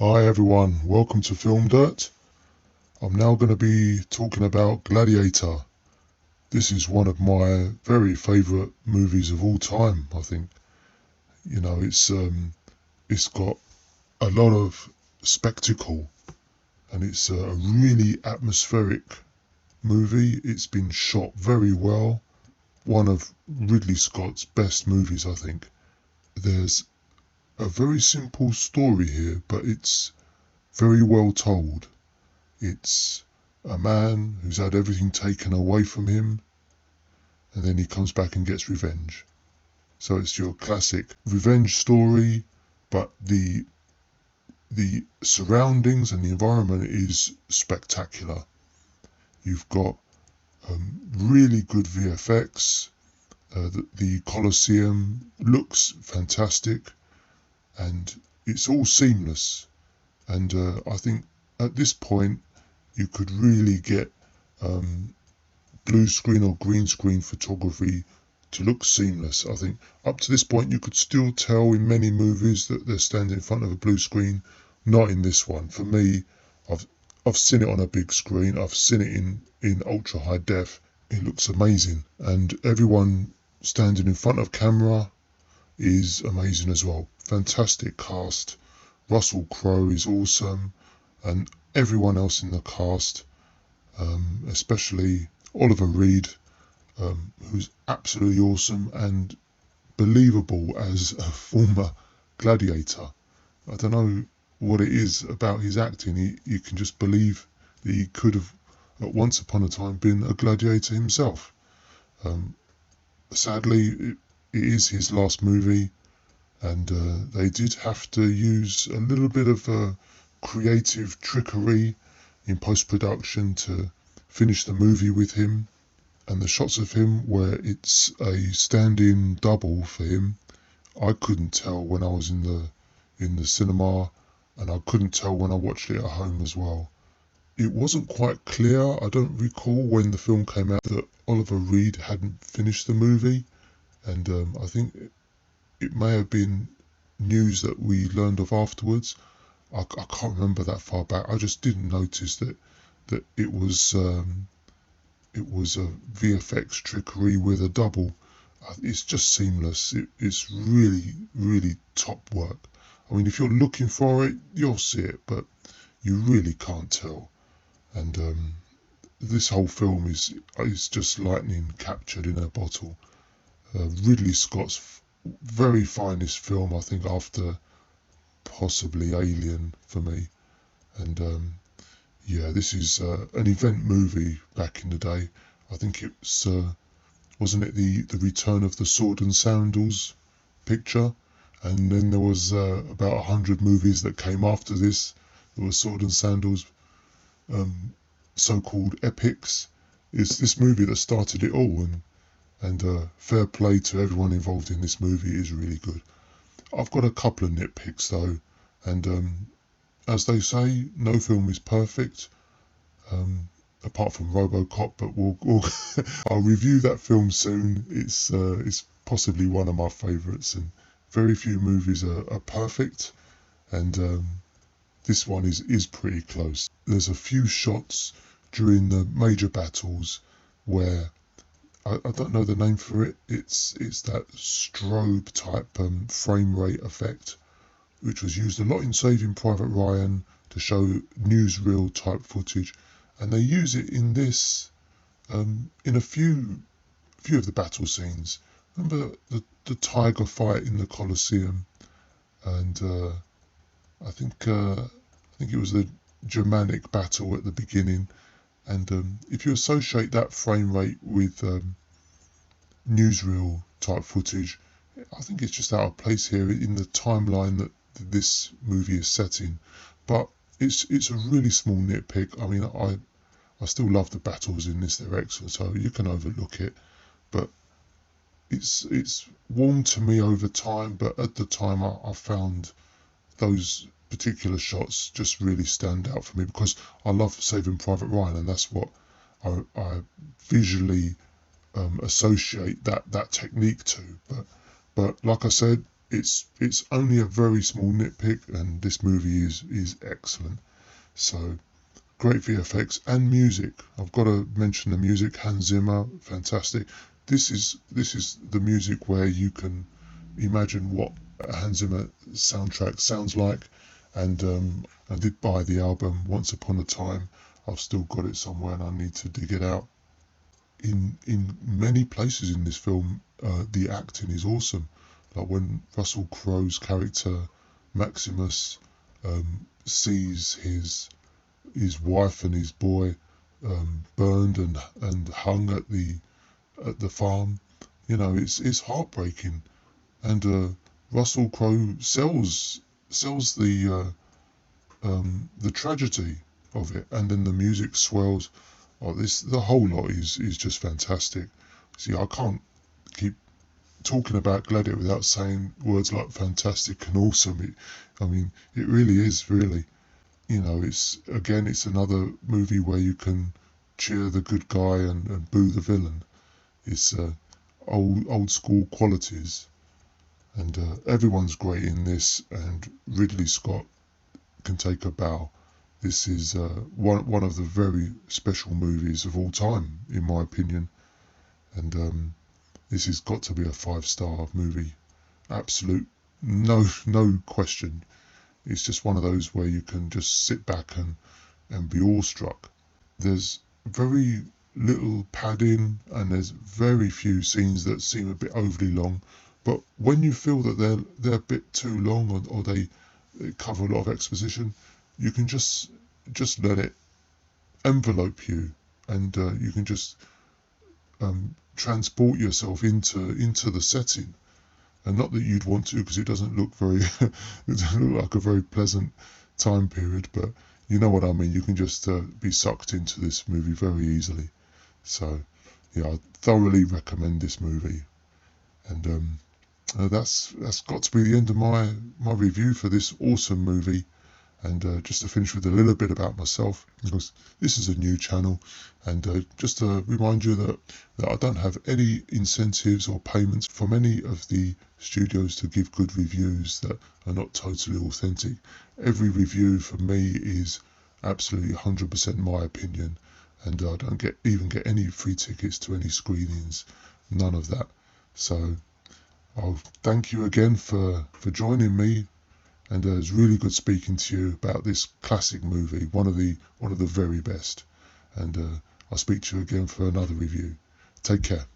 Hi everyone, welcome to FilmDirt. I'm now going to be talking about Gladiator. This is one of my very favourite movies of all time, I think. You know, it's got a lot of spectacle and it's a really atmospheric movie. It's been shot very well. One of Ridley Scott's best movies, I think. There's a very simple story here, but it's very well told. It's a man who's had everything taken away from him, and then he comes back and gets revenge. So it's your classic revenge story, but the surroundings and the environment is spectacular. You've got really good VFX. The Colosseum looks fantastic, and it's all seamless. And I think at this point you could really get blue screen or green screen photography to look seamless. I think up to this point you could still tell in many movies that they're standing in front of a blue screen. Not in this one. For me, I've seen it on a big screen. I've seen it in ultra high def. It looks amazing, and everyone standing in front of camera is amazing as well. Fantastic cast. Russell Crowe is awesome, and everyone else in the cast, especially Oliver Reed, who's absolutely awesome and believable as a former gladiator. I don't know what it is about his acting. You can just believe that he could have, at once upon a time, been a gladiator himself. Sadly, it is his last movie, and they did have to use a little bit of creative trickery in post-production to finish the movie with him. And the shots of him where it's a stand-in double for him, I couldn't tell when I was in the cinema, and I couldn't tell when I watched it at home as well. It wasn't quite clear. I don't recall when the film came out that Oliver Reed hadn't finished the movie, and I think it may have been news that we learned of afterwards. I can't remember that far back. I just didn't notice that it was a VFX trickery with a double. It's just seamless. It's really, really top work. I mean, if you're looking for it, you'll see it, but you really can't tell. And this whole film is just lightning captured in a bottle. Ridley Scott's very finest film, I think, after possibly Alien for me. And yeah, this is an event movie back in the day. I think it's wasn't it the return of the Sword and Sandals picture, and then there was about 100 movies that came after this. There was Sword and Sandals, so-called epics. It's this movie that started it all, and fair play to everyone involved in this movie. It is really good. I've got a couple of nitpicks though, and as they say, no film is perfect, apart from RoboCop. But I'll review that film soon. It's possibly one of my favourites, and very few movies are perfect, and this one is pretty close. There's a few shots during the major battles where I don't know the name for it. It's that strobe type frame rate effect, which was used a lot in Saving Private Ryan to show newsreel type footage, and they use it in this in a few of the battle scenes. Remember the tiger fight in the Colosseum, and I think it was the Germanic battle at the beginning. And if you associate that frame rate with newsreel type footage, I think it's just out of place here in the timeline that this movie is set in. But it's a really small nitpick. I mean, I still love the battles in this. They're excellent, so you can overlook it. But it's warmed to me over time. But at the time, I found those particular shots just really stand out for me because I love Saving Private Ryan, and that's what I visually associate that technique to. But like I said, it's only a very small nitpick, and this movie is excellent. So great VFX and music. I've got to mention the music. Hans Zimmer, fantastic. This is the music where you can imagine what a Hans Zimmer soundtrack sounds like. And I did buy the album Once Upon a Time. I've still got it somewhere, and I need to dig it out. In many places in this film, the acting is awesome. Like when Russell Crowe's character Maximus sees his wife and his boy burned and hung at the farm. It's heartbreaking, and Russell Crowe sells the tragedy of it, and then the music swells. Oh, the whole lot is just fantastic. See, I can't keep talking about Gladiator without saying words like fantastic and awesome. It really is, really. It's another movie where you can cheer the good guy and boo the villain. It's old school qualities, and everyone's great in this. And Ridley Scott can take a bow. This is one of the very special movies of all time, in my opinion. And this has got to be a 5-star movie. Absolute, no question. It's just one of those where you can just sit back and be awestruck. There's very little padding, and there's very few scenes that seem a bit overly long. But when you feel that they're a bit too long, or they cover a lot of exposition, you can just let it envelope you, and you can just transport yourself into the setting. And not that you'd want to, because it doesn't look it doesn't look like a very pleasant time period, but you know what I mean. You can just be sucked into this movie very easily. So yeah, I thoroughly recommend this movie. And that's got to be the end of my review for this awesome movie. And just to finish with a little bit about myself, because this is a new channel, and just to remind you that I don't have any incentives or payments from any of the studios to give good reviews that are not totally authentic. Every review from me is absolutely 100% my opinion, and I don't even get any free tickets to any screenings, none of that. So I'll thank you again for joining me. And it's really good speaking to you about this classic movie, one of the very best. And I'll speak to you again for another review. Take care.